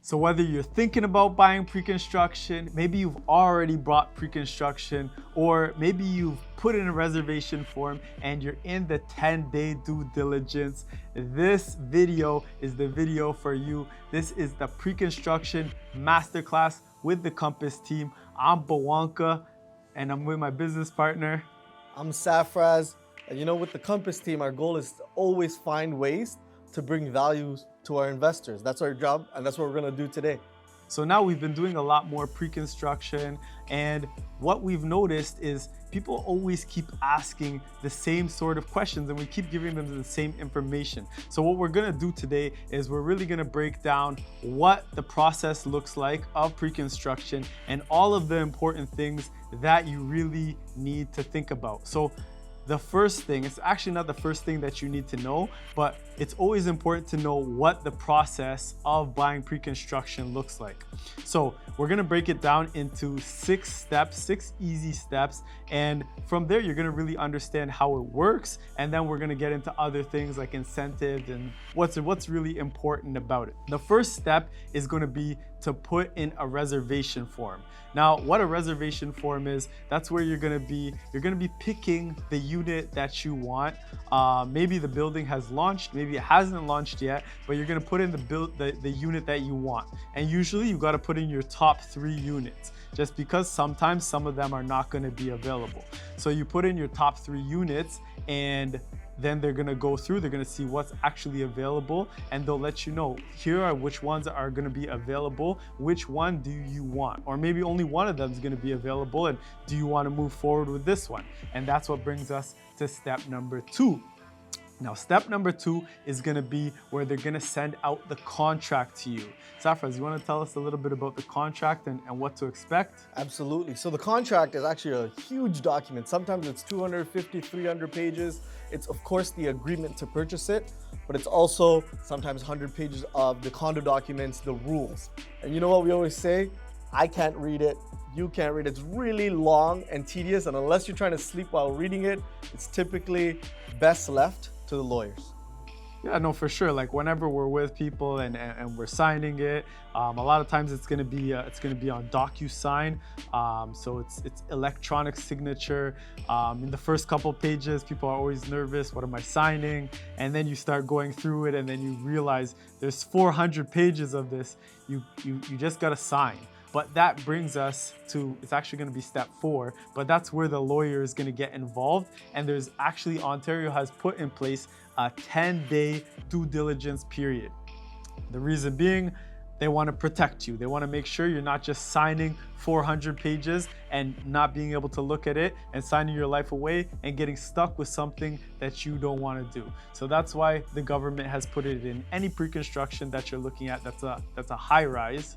So whether you're thinking about buying pre-construction, maybe you've already bought pre-construction, or maybe you've put in a reservation form and you're in the 10-day due diligence, this video is the video for you. This is the Preconstruction Masterclass with the Compass team. I'm Bawanka and I'm with my business partner. I'm Safraz, and with the Compass team, our goal is to always find ways to bring value to our investors. That's our job, and that's what we're gonna do today. So now we've been doing a lot more pre-construction, and what we've noticed is people always keep asking the same sort of questions and we keep giving them the same information. So what we're gonna do today is we're really gonna break down what the process looks like of pre-construction and all of the important things that you really need to think about. So the first thing, it's actually not the first thing that you need to know, but it's always important to know what the process of buying pre-construction looks like. So we're gonna break it down into 6 steps, 6 easy steps. And from there, you're gonna really understand how it works. And then we're gonna get into other things like incentives and what's really important about it. The first step is gonna be to put in a reservation form. Now, what a reservation form is, that's where you're gonna be picking the unit that you want. Maybe the building has launched, maybe it hasn't launched yet, but you're gonna put in the unit that you want. And usually you gotta put in your top 3 units, just because sometimes some of them are not gonna be available. So you put in your top 3 units, and then they're gonna go through, they're gonna see what's actually available, and they'll let you know, here are which ones are gonna be available, which one do you want? Or maybe only one of them is gonna be available, and do you wanna move forward with this one? And that's what brings us to step number 2. Now, step number 2 is gonna be where they're gonna send out the contract to you. Safraz, you wanna tell us a little bit about the contract and what to expect? Absolutely. So the contract is actually a huge document. Sometimes it's 250, 300 pages. It's of course the agreement to purchase it, but it's also sometimes 100 pages of the condo documents, the rules. And you know what we always say? I can't read it, you can't read it. It's really long and tedious, and unless you're trying to sleep while reading it, it's typically best left to the lawyers. Yeah, no, for sure. Like whenever we're with people and we're signing it, a lot of times it's gonna be on DocuSign. So it's electronic signature. In the first couple pages, people are always nervous. What am I signing? And then you start going through it, and then you realize there's 400 pages of this. You just gotta sign. But that brings us to, it's actually gonna be step 4, but that's where the lawyer is gonna get involved. And there's actually, Ontario has put in place a 10-day due diligence period. The reason being, they wanna protect you. They wanna make sure you're not just signing 400 pages and not being able to look at it and signing your life away and getting stuck with something that you don't wanna do. So that's why the government has put it in any pre-construction that you're looking at that's a high rise.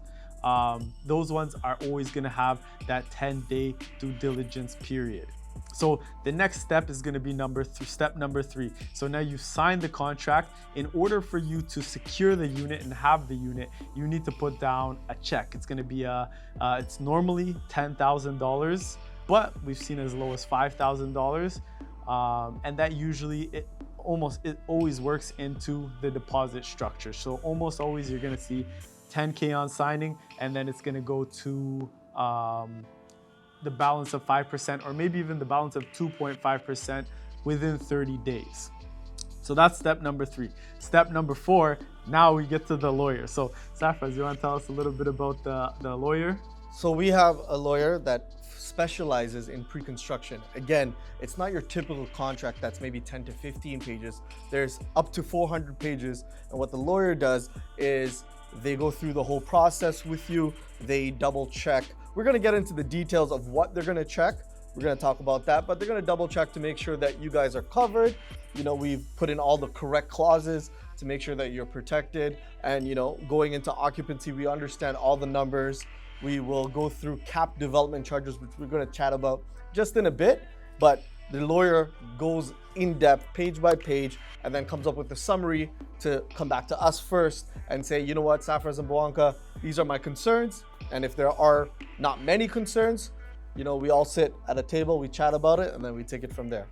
Those ones are always gonna have that 10-day due diligence period. So the next step is gonna be step number 3. So now you've signed the contract. In order for you to secure the unit and have the unit, you need to put down a check. It's gonna be it's normally $10,000, but we've seen as low as $5,000. And that usually, it always works into the deposit structure. So almost always you're gonna see $10K on signing, and then it's gonna go to the balance of 5%, or maybe even the balance of 2.5% within 30 days. So that's step number 3. Step number 4, now we get to the lawyer. So Safraz, you wanna tell us a little bit about the lawyer? So we have a lawyer that specializes in pre-construction. Again, it's not your typical contract that's maybe 10 to 15 pages. There's up to 400 pages. And what the lawyer does is they go through the whole process with you. They double check. We're gonna get into the details of what they're gonna check. We're gonna talk about that, but they're gonna double check to make sure that you guys are covered. We've put in all the correct clauses to make sure that you're protected. And going into occupancy, we understand all the numbers. We will go through cap development charges, which we're gonna chat about just in a bit, but the lawyer goes in depth, page by page, and then comes up with a summary to come back to us first and say, you know what, Safraz and Bawanka, these are my concerns. And if there are not many concerns, we all sit at a table, we chat about it, and then we take it from there.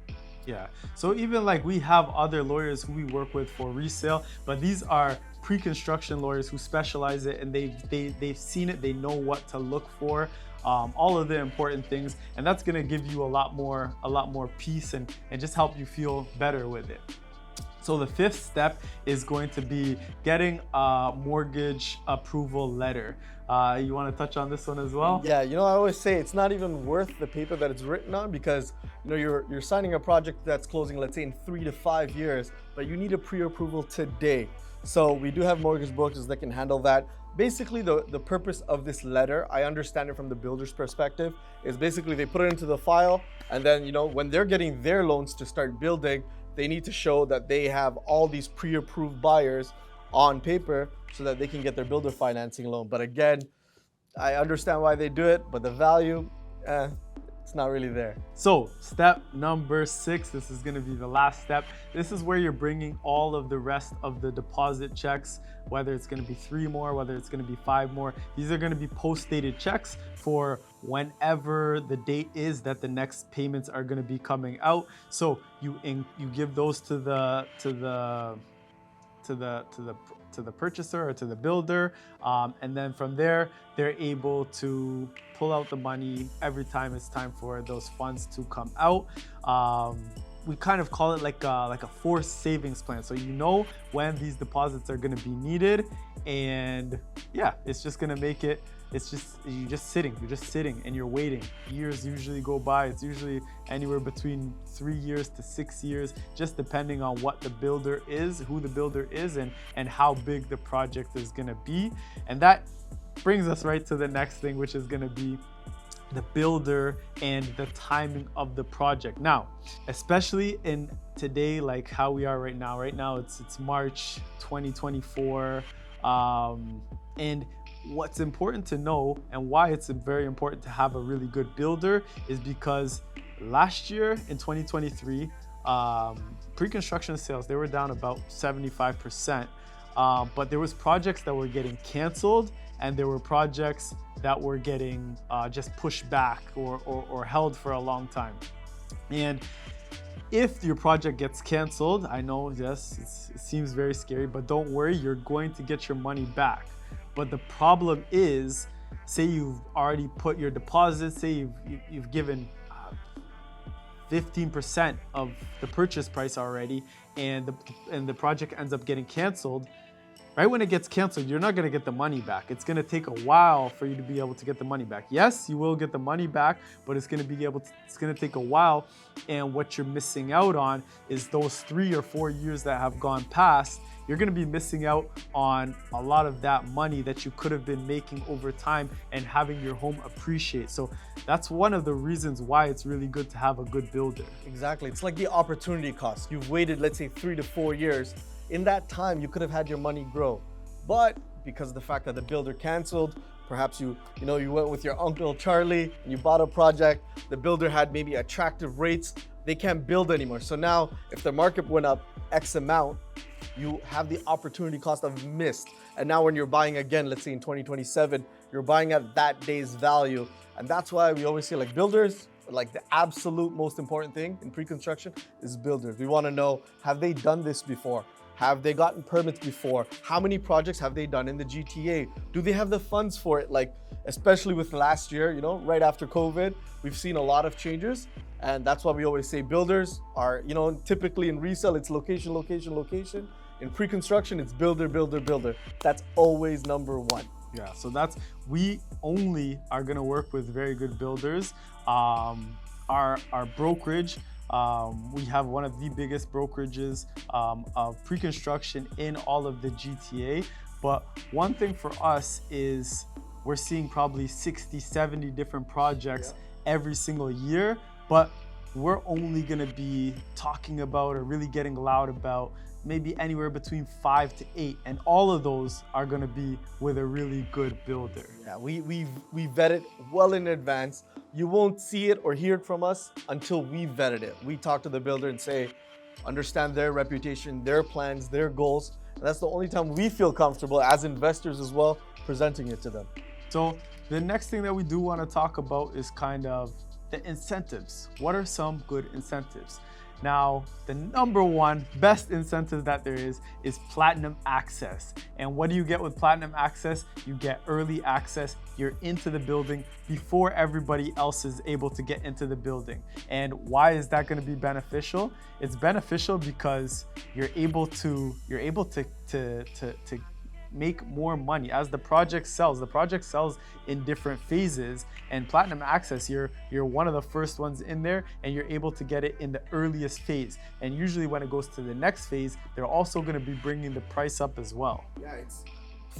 Yeah, so even like we have other lawyers who we work with for resale, but these are pre-construction lawyers who specialize it, and they've seen it, they know what to look for, all of the important things, and that's gonna give you a lot more peace and just help you feel better with it. So the fifth step is going to be getting a mortgage approval letter. You want to touch on this one as well? Yeah, I always say it's not even worth the paper that it's written on, because you're signing a project that's closing, let's say, in 3 to 5 years, but you need a pre-approval today. So we do have mortgage brokers that can handle that. Basically, the purpose of this letter, I understand it from the builder's perspective, is basically they put it into the file, and then when they're getting their loans to start building, they need to show that they have all these pre-approved buyers on paper so that they can get their builder financing loan. But again, I understand why they do it, but the value, it's not really there. So step number 6, this is gonna be the last step. This is where you're bringing all of the rest of the deposit checks, whether it's gonna be 3 more, whether it's gonna be 5 more. These are gonna be post-dated checks for whenever the date is that the next payments are gonna be coming out. So you give those to the purchaser or to the builder, and then from there they're able to pull out the money every time it's time for those funds to come out. We kind of call it like a forced savings plan, so when these deposits are going to be needed, and yeah, it's just going to make it, you're just sitting and you're waiting. Years usually go by. It's usually anywhere between 3 years to 6 years, just depending on what the builder is, who the builder is, and how big the project is gonna be. And that brings us right to the next thing, which is gonna be the builder and the timing of the project. Now, especially in today, like how we are right now. Right now it's March 2024, and what's important to know, and why it's very important to have a really good builder, is because last year in 2023, pre-construction sales, they were down about 75%, but there was projects that were getting canceled, and there were projects that were getting just pushed back or held for a long time. And if your project gets canceled, I know, yes, it seems very scary, but don't worry, you're going to get your money back. But the problem is, say you've already put your deposit, say you've given 15% of the purchase price already, and the project ends up getting canceled. Right when it gets canceled, you're not gonna get the money back. It's gonna take a while for you to be able to get the money back. Yes, you will get the money back, but it's gonna take a while. And what you're missing out on is those 3 or 4 years that have gone past. You're gonna be missing out on a lot of that money that you could have been making over time and having your home appreciate. So that's one of the reasons why it's really good to have a good builder. Exactly, it's like the opportunity cost. You've waited, let's say, 3 to 4 years. In that time, you could have had your money grow. But because of the fact that the builder canceled, perhaps you went with your Uncle Charlie and you bought a project, the builder had maybe attractive rates, they can't build anymore. So now if the market went up X amount, you have the opportunity cost of missed. And now when you're buying again, let's say in 2027, you're buying at that day's value. And that's why we always say, like, builders, like, the absolute most important thing in pre-construction is builders. We want to know, have they done this before? Have they gotten permits before? How many projects have they done in the GTA? Do they have the funds for it? Like, especially with last year, right after COVID, we've seen a lot of changes. And that's why we always say builders are, typically in resale, it's location, location, location. In pre-construction, it's builder, builder, builder. That's always number one. Yeah, so we only are gonna work with very good builders. Our brokerage, we have one of the biggest brokerages of pre-construction in all of the GTA. But one thing for us is we're seeing probably 60, 70 different projects every single year, but we're only gonna be talking about or really getting loud about maybe anywhere between 5 to 8, and all of those are gonna be with a really good builder. Yeah, we vet it well in advance. You won't see it or hear it from us until we vetted it. We talk to the builder and say, understand their reputation, their plans, their goals. And that's the only time we feel comfortable as investors as well, presenting it to them. So the next thing that we do want to talk about is kind of the incentives. What are some good incentives? Now, the number one best incentive that there is platinum access. And what do you get with platinum access? You get early access. You're into the building before everybody else is able to get into the building. And why is that going to be beneficial? It's beneficial because you're able to make more money as the project sells. The project sells in different phases, and platinum access, you're one of the first ones in there, and you're able to get it in the earliest phase. And usually when it goes to the next phase, they're also going to be bringing the price up as well. Yeah, it's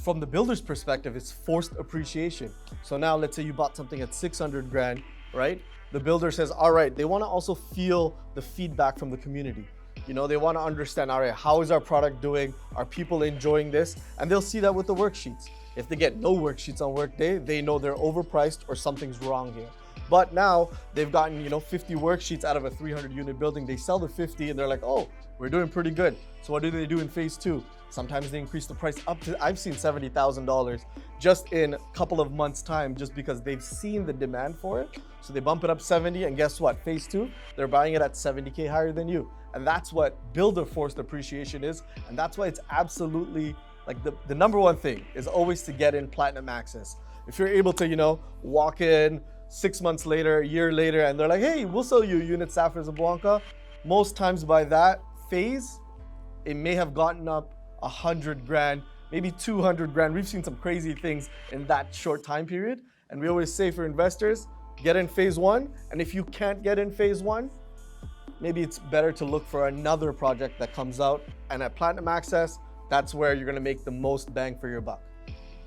from the builder's perspective, it's forced appreciation. So now let's say you bought something at 600 grand, right? The builder says, all right, they want to also feel the feedback from the community. You know, they want to understand, all right, how is our product doing? Are people enjoying this? And they'll see that with the worksheets. If they get no worksheets on workday, they know they're overpriced or something's wrong here. But now they've gotten, 50 worksheets out of a 300 unit building. They sell the 50 and they're like, oh, we're doing pretty good. So what do they do in phase two? Sometimes they increase the price up to, I've seen $70,000 just in a couple of months time, just because they've seen the demand for it. So they bump it up 70, and guess what? Phase two, they're buying it at 70K higher than you. And that's what builder forced appreciation is. And that's why it's absolutely like the number one thing is always to get in platinum access. If you're able to, walk in 6 months later, a year later, and they're like, hey, we'll sell you a unit Safra Zamboanga. Most times by that phase, it may have gotten up 100 grand, maybe 200 grand. We've seen some crazy things in that short time period. And we always say for investors, get in phase one. And if you can't get in phase one, maybe it's better to look for another project that comes out. And at Platinum Access, that's where you're gonna make the most bang for your buck.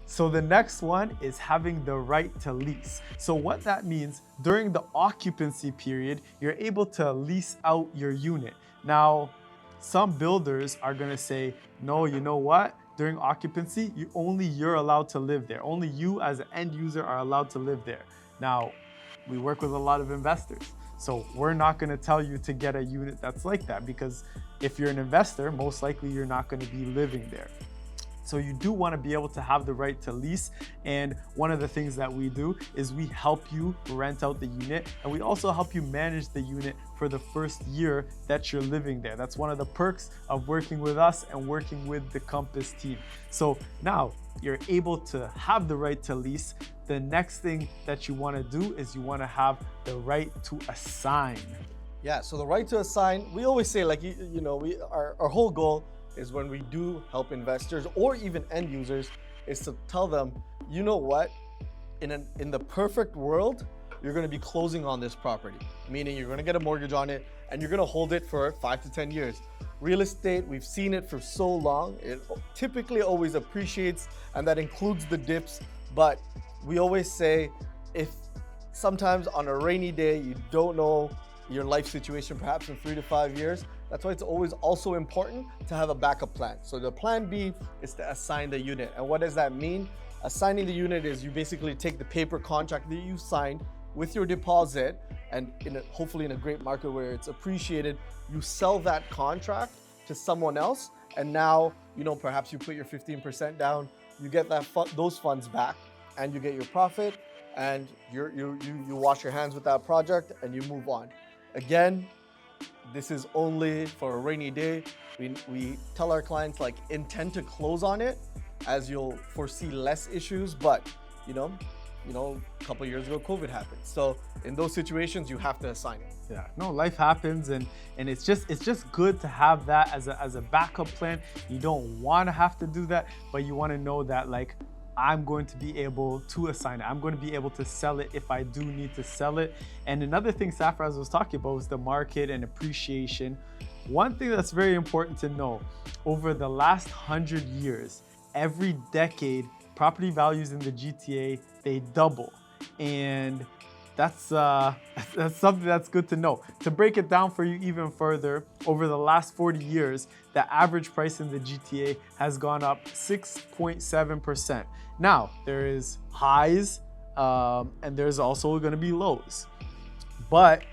So the next one is having the right to lease. So what that means, during the occupancy period, you're able to lease out your unit. Now, some builders are gonna say, no, you know what? During occupancy, you're allowed to live there. Only you as an end user are allowed to live there. Now, we work with a lot of investors. So we're not gonna tell you to get a unit that's like that, because if you're an investor, most likely you're not gonna be living there. So you do want to be able to have the right to lease. And one of the things that we do is we help you rent out the unit, and we also help you manage the unit for the first year that you're living there. That's one of the perks of working with us and working with the Compass team. So now you're able to have the right to lease. The next thing that you want to do is you want to have the right to assign. Yeah, so the right to assign, we always say, like, our whole goal is when we do help investors or even end users is to tell them, you know what, in the perfect world, you're gonna be closing on this property, meaning you're gonna get a mortgage on it and you're gonna hold it for 5 to 10 years. Real estate, we've seen it for so long, it typically always appreciates, and that includes the dips. But we always say, if sometimes on a rainy day, you don't know your life situation perhaps in 3 to 5 years, that's why it's always also important to have a backup plan. So the plan B is to assign the unit. And what does that mean? Assigning the unit is you basically take the paper contract that you signed with your deposit, and hopefully in a great market where it's appreciated, you sell that contract to someone else. And now, perhaps you put your 15% down, you get those funds back, and you get your profit, and you wash your hands with that project and you move on. Again, this is only for a rainy day. We tell our clients, like, intend to close on it as you'll foresee less issues, but a couple of years ago, COVID happened. So in those situations, you have to assign it. Yeah, no, life happens, and it's just good to have that as a backup plan. You don't want to have to do that, but you want to know that, like, I'm going to be able to assign it. I'm going to be able to sell it if I do need to sell it. And another thing Safraz was talking about was the market and appreciation. One thing that's very important to know, over the last 100 years, every decade, property values in the GTA, they double. And that's something that's good to know. To break it down for you even further, over the last 40 years, the average price in the GTA has gone up 6.7%. Now, there is highs and there's also gonna be lows. But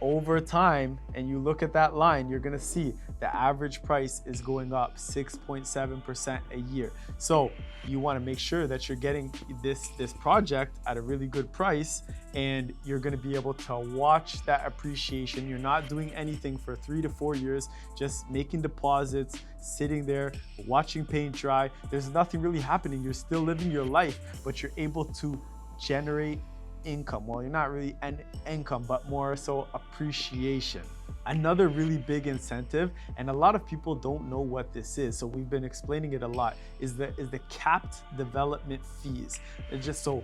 over time, and you look at that line, you're gonna see the average price is going up 6.7% a year. So you want to make sure that you're getting this project at a really good price, and you're going to be able to watch that appreciation. You're not doing anything for 3 to 4 years, just making deposits, sitting there, watching paint dry. There's nothing really happening. You're still living your life, but you're able to generate income. Well, you're not really an income, but more so appreciation. Another really big incentive, and a lot of people don't know what this is, so we've been explaining it a lot, is the capped development fees. It's just so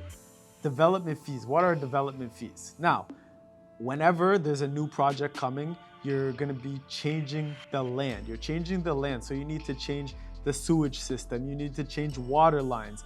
development fees. What are development fees? Now, whenever there's a new project coming, you're going to be changing the land. You're changing the land, so you need to change the sewage system, you need to change water lines.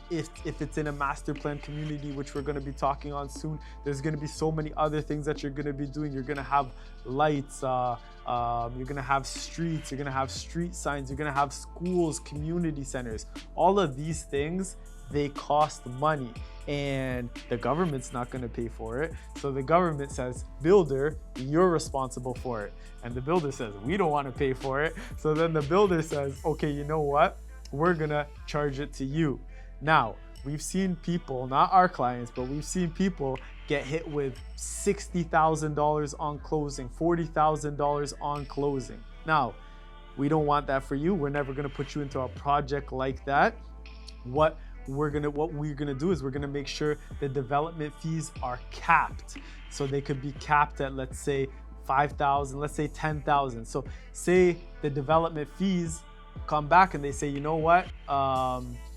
If it's in a master plan community, which we're going to be talking on soon, there's going to be so many other things that you're going to be doing. You're going to have lights, you're going to have streets, you're going to have street signs, you're going to have schools, community centers. All of these things, they cost money, and the government's not going to pay for it. So the government says, builder, you're responsible for it. And the builder says, we don't want to pay for it. So then the builder says, okay, you know what? We're going to charge it to you. Now, we've seen people, not our clients, but we've seen people get hit with $60,000 on closing, $40,000 on closing. Now, we don't want that for you. We're never going to put you into a project like that. What we're gonna do is we're gonna make sure the development fees are capped. So they could be capped at, let's say, 5,000, let's say 10,000. So say the development fees come back and they say, you know what,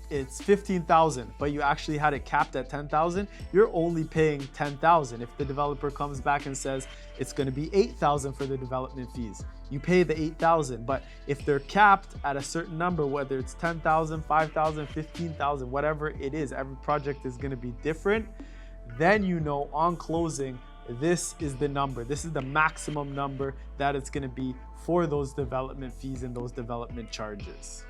it's 15,000, but you actually had it capped at 10,000, you're only paying 10,000. If the developer comes back and says it's going to be 8,000 for the development fees, you pay the 8,000. But if they're capped at a certain number, whether it's 10,000, 5,000, 15,000, whatever it is, every project is going to be different. Then you know on closing, this is the number. This is the maximum number that it's going to be for those development fees and those development charges.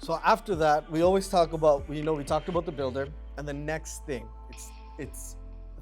So after that, we always talk about, we talked about the builder, and the next thing, it's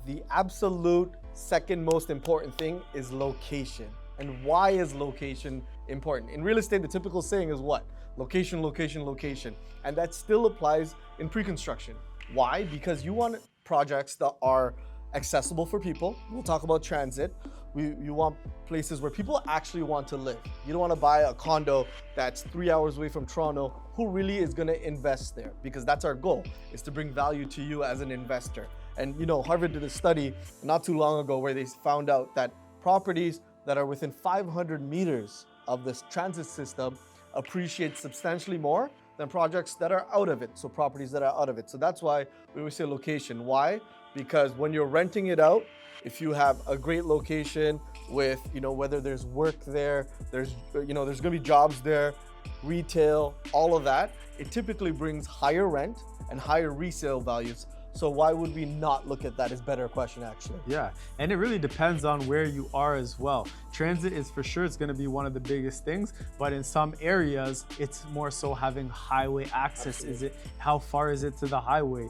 the absolute second most important thing is location. And why is location important? In real estate, the typical saying is what? Location, location, location. And that still applies in pre-construction. Why? Because you want projects that are accessible for people. We'll talk about transit. You want places where people actually want to live. You don't want to buy a condo that's 3 hours away from Toronto. Who really is going to invest there? Because that's our goal, is to bring value to you as an investor. And Harvard did a study not too long ago where they found out that properties that are within 500 meters of this transit system appreciate substantially more than projects that are out of it. So properties that are out of it. So that's why we always say location. Why? Because when you're renting it out, if you have a great location with, whether there's work there, there's going to be jobs there, retail, all of that, it typically brings higher rent and higher resale values. So why would we not look at that? Is better question, actually. Yeah, and it really depends on where you are as well. Transit is for sure, it's going to be one of the biggest things, but in some areas, it's more so having highway access. Absolutely. How far is it to the highway?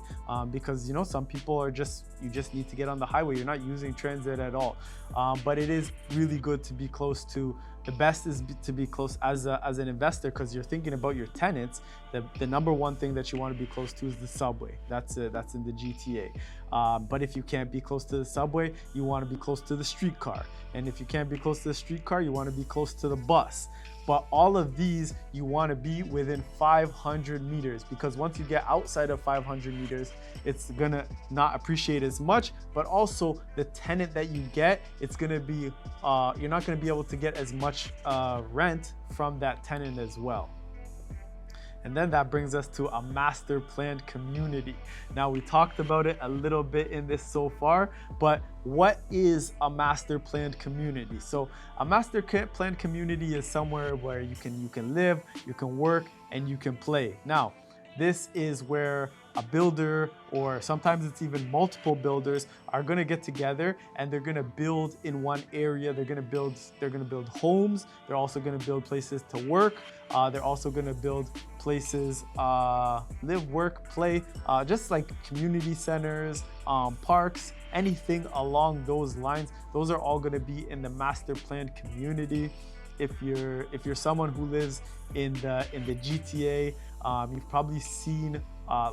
Because some people are you just need to get on the highway. You're not using transit at all. But it is really good to be close to. The best is to be close as an investor, because you're thinking about your tenants. The number one thing that you want to be close to is the subway. That's in the GTA. But if you can't be close to the subway, you want to be close to the streetcar. And if you can't be close to the streetcar, you want to be close to the bus. But all of these, you want to be within 500 meters, because once you get outside of 500 meters, it's going to not appreciate as much, but also the tenant that you get, it's going to be, you're not going to be able to get as much rent from that tenant as well. And then that brings us to a master planned community. Now, we talked about it a little bit in this so far, but what is a master planned community? So a master planned community is somewhere where you can live, you can work, and you can play. Now, this is where a builder, or sometimes it's even multiple builders, are going to get together and they're going to build in one area. They're going to build homes. They're also going to build places to work. They're also going to build places, live, work, play, just like community centers, parks, anything along those lines. Those are all going to be in the master planned community. if you're someone who lives in the GTA, you've probably seen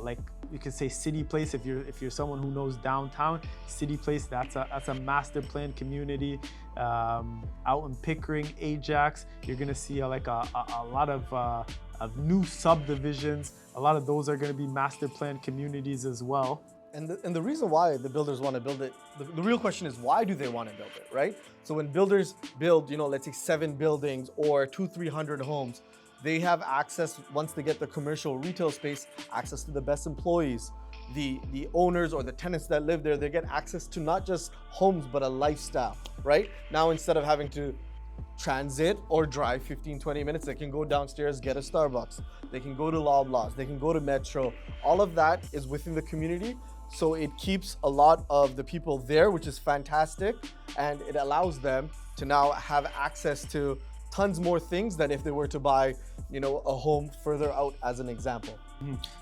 like you could say City Place. If you're someone who knows downtown, City Place, that's a master plan community. Out in Pickering, Ajax, you're gonna see a lot of new subdivisions. A lot of those are gonna be master plan communities as well. And the reason why the builders want to build it, the real question is, why do they want to build it, right? So when builders build, let's say 7 buildings or 200-300 homes, they have access, once they get the commercial retail space, access to the best employees, the owners or the tenants that live there. They get access to not just homes, but a lifestyle, right? Now, instead of having to transit or drive 15-20 minutes, they can go downstairs, get a Starbucks, they can go to Loblaws, they can go to Metro. All of that is within the community. So it keeps a lot of the people there, which is fantastic. And it allows them to now have access to tons more things than if they were to buy, a home further out, as an example.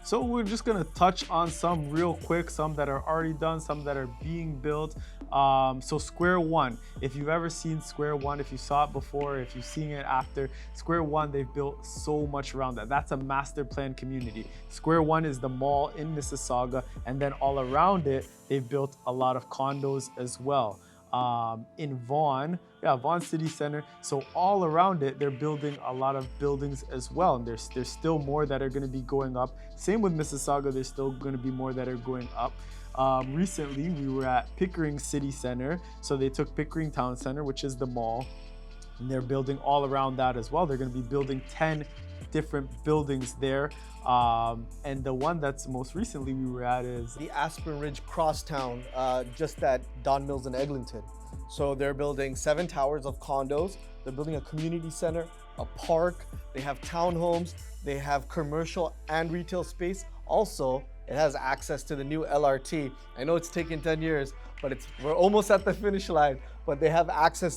So we're just gonna touch on some real quick, some that are already done, some that are being built. So Square One, if you've ever seen Square One, if you saw it before, if you've seen it after, Square One, they've built so much around that. That's a master plan community. Square One is the mall in Mississauga, and then all around it, they've built a lot of condos as well. In Vaughan City Center. So all around it, they're building a lot of buildings as well. And there's still more that are going to be going up. Same with Mississauga, there's still going to be more that are going up. Recently, we were at Pickering City Center. So they took Pickering Town Center, which is the mall, and they're building all around that as well. They're going to be building 10 different buildings there. And the one that's most recently we were at is the Aspen Ridge Crosstown, just at Don Mills and Eglinton. So they're building 7 towers of condos. They're building a community center, a park. They have townhomes. They have commercial and retail space. Also, it has access to the new LRT. I know it's taken 10 years, but we're almost at the finish line. But they have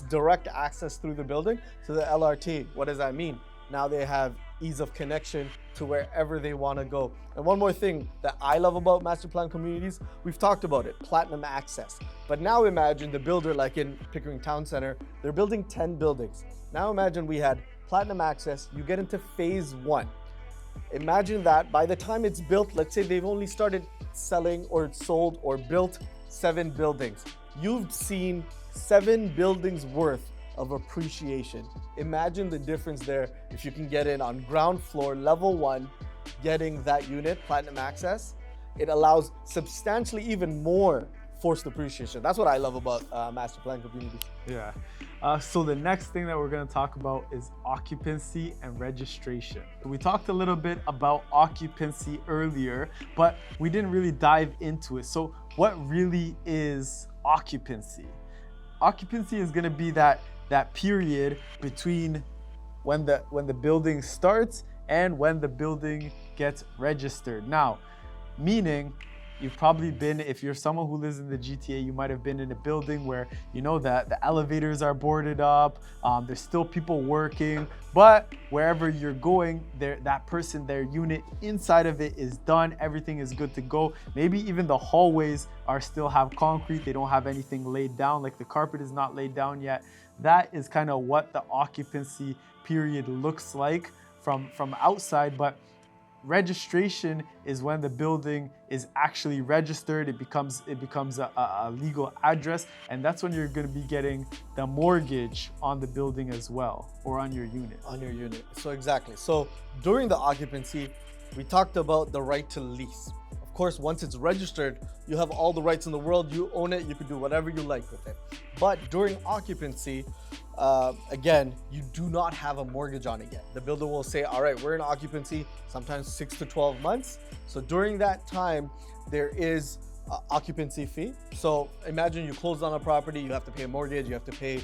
direct access through the building to the LRT. What does that mean? Now they have ease of connection to wherever they want to go. And one more thing that I love about master plan communities, we've talked about it, platinum access. But now imagine the builder, like in Pickering Town Center, they're building 10 buildings. Now imagine we had platinum access, you get into phase 1. Imagine that by the time it's built, let's say they've only started selling or sold or built 7 buildings. You've seen 7 buildings worth of appreciation. Imagine the difference there if you can get in on ground floor, level 1, getting that unit, platinum access. It allows substantially even more forced appreciation. That's what I love about master plan communities. Yeah. So the next thing that we're going to talk about is occupancy and registration. We talked a little bit about occupancy earlier, but we didn't really dive into it. So what really is occupancy? Occupancy is going to be that period between when the building starts and when the building gets registered. Now, meaning you've probably been, if you're someone who lives in the GTA, you might have been in a building where that the elevators are boarded up, there's still people working, but wherever you're going, their unit inside of it is done, everything is good to go. Maybe even the hallways still have concrete, they don't have anything laid down, like the carpet is not laid down yet. That is kind of what the occupancy period looks like from outside, but registration is when the building is actually registered. It becomes a legal address, and that's when you're going to be getting the mortgage on the building as well, or on your unit. So exactly. So during the occupancy, we talked about the right to lease. Of course, once it's registered, you have all the rights in the world. You own it. You can do whatever you like with it. But during occupancy, again, you do not have a mortgage on it yet. The builder will say, all right, we're in occupancy, sometimes 6 to 12 months. So during that time, there is occupancy fee. So imagine you closed on a property, you have to pay a mortgage, you have to pay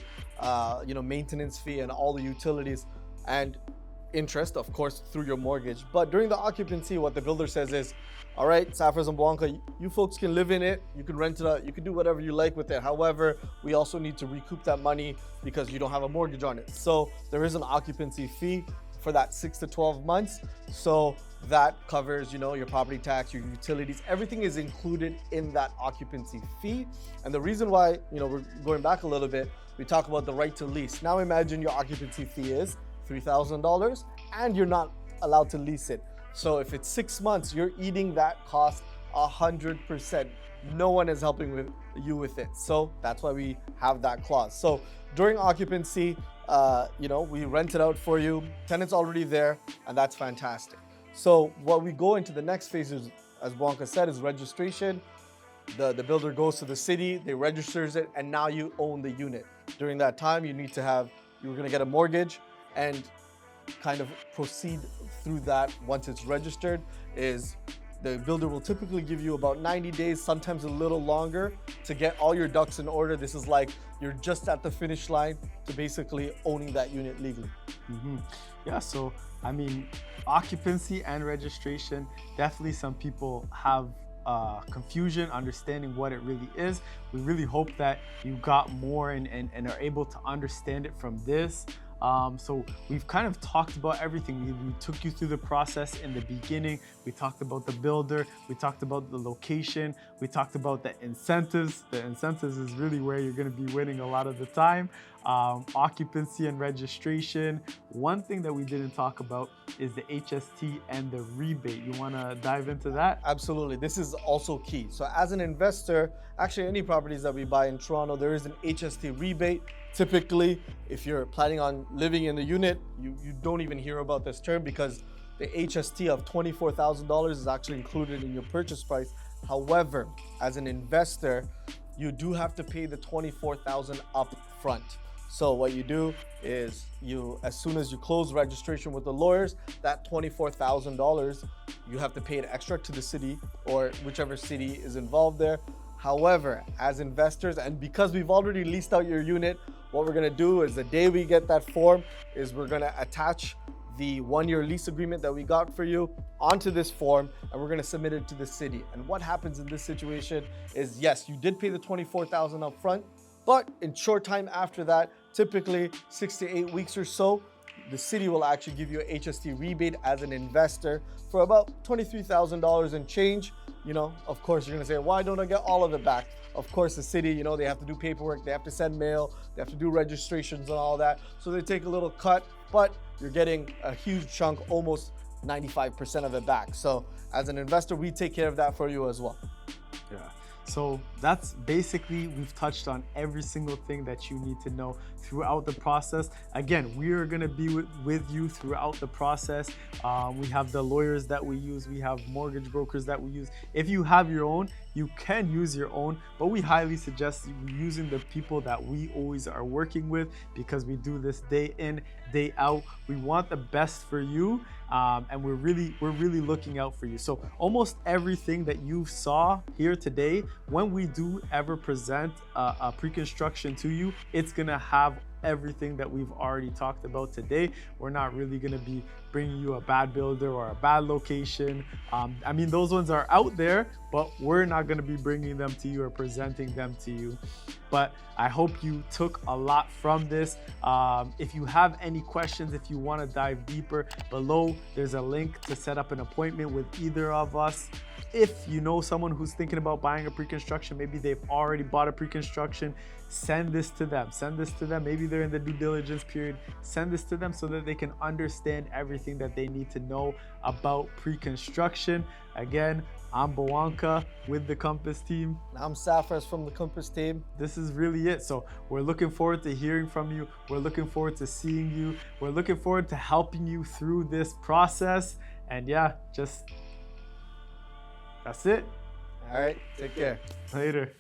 maintenance fee and all the utilities and interest, of course, through your mortgage. But during the occupancy, what the builder says is, all right, Safras and Blanca, you folks can live in it, you can rent it out, you can do whatever you like with it. However, we also need to recoup that money because you don't have a mortgage on it. So there is an occupancy fee for that 6 to 12 months. So that covers, your property tax, your utilities, everything is included in that occupancy fee. And the reason why, we're going back a little bit, we talk about the right to lease. Now imagine your occupancy fee is $3,000 and you're not allowed to lease it. So if it's 6 months, you're eating that cost 100%. No one is helping you with it. So that's why we have that clause. So during occupancy, we rent it out for you. Tenant's already there, and that's fantastic. So what we go into the next phase is, as Blanca said, is registration. The builder goes to the city, they registers it, and now you own the unit. During that time, you're going to get a mortgage and kind of proceed through that. Once it's registered, the builder will typically give you about 90 days, sometimes a little longer, to get all your ducks in order. This is like you're just at the finish line to basically owning that unit legally. Yeah, so occupancy and registration, definitely some people have confusion understanding what it really is. We really hope that you got more and are able to understand it from this. So we've kind of talked about everything. We took you through the process in the beginning. We talked about the builder. We talked about the location. We talked about the incentives. The incentives is really where you're going to be winning a lot of the time. Occupancy and registration. One thing that we didn't talk about is the HST and the rebate. You want to dive into that? Absolutely. This is also key. So as an investor, actually any properties that we buy in Toronto, there is an HST rebate. Typically, if you're planning on living in the unit, you don't even hear about this term because the HST of $24,000 is actually included in your purchase price. However, as an investor, you do have to pay the $24,000 up front. So what you do is as soon as you close registration with the lawyers, that $24,000, you have to pay it extra to the city or whichever city is involved there. However, as investors, and because we've already leased out your unit, what we're gonna do is the day we get that form is we're gonna attach the 1-year lease agreement that we got for you onto this form, and we're gonna submit it to the city. And what happens in this situation is, yes, you did pay the $24,000 up front, but in short time after that, typically 6 to 8 weeks or so, the city will actually give you a HST rebate as an investor for about $23,000 and change. Of course, you're gonna say, why don't I get all of it back? Of course, the city, they have to do paperwork, they have to send mail, they have to do registrations and all that. So they take a little cut, but you're getting a huge chunk, almost 95% of it back. So as an investor, we take care of that for you as well. Yeah. So that's basically, we've touched on every single thing that you need to know throughout the process. Again, we are going to be with you throughout the process. We have the lawyers that we use. We have mortgage brokers that we use. If you have your own, you can use your own, but we highly suggest you using the people that we always are working with because we do this day in, day out. We want the best for you, and we're really looking out for you. So almost everything that you saw here today, when we do ever present a pre-construction to you, it's gonna have everything that we've already talked about today. We're not really gonna be bringing you a bad builder or a bad location. Those ones are out there, but we're not gonna be bringing them to you or presenting them to you. But I hope you took a lot from this. If you have any questions, if you wanna dive deeper, below there's a link to set up an appointment with either of us. If you know someone who's thinking about buying a pre-construction, maybe they've already bought a pre-construction, send this to them. Send this to them. Maybe they're in the due diligence period. Send this to them so that they can understand everything that they need to know about pre-construction. Again, I'm Bawanka with the Compass team. I'm Safras from the Compass team. This is really it. So we're looking forward to hearing from you. We're looking forward to seeing you. We're looking forward to helping you through this process. And yeah, that's it. All right, take care. Later.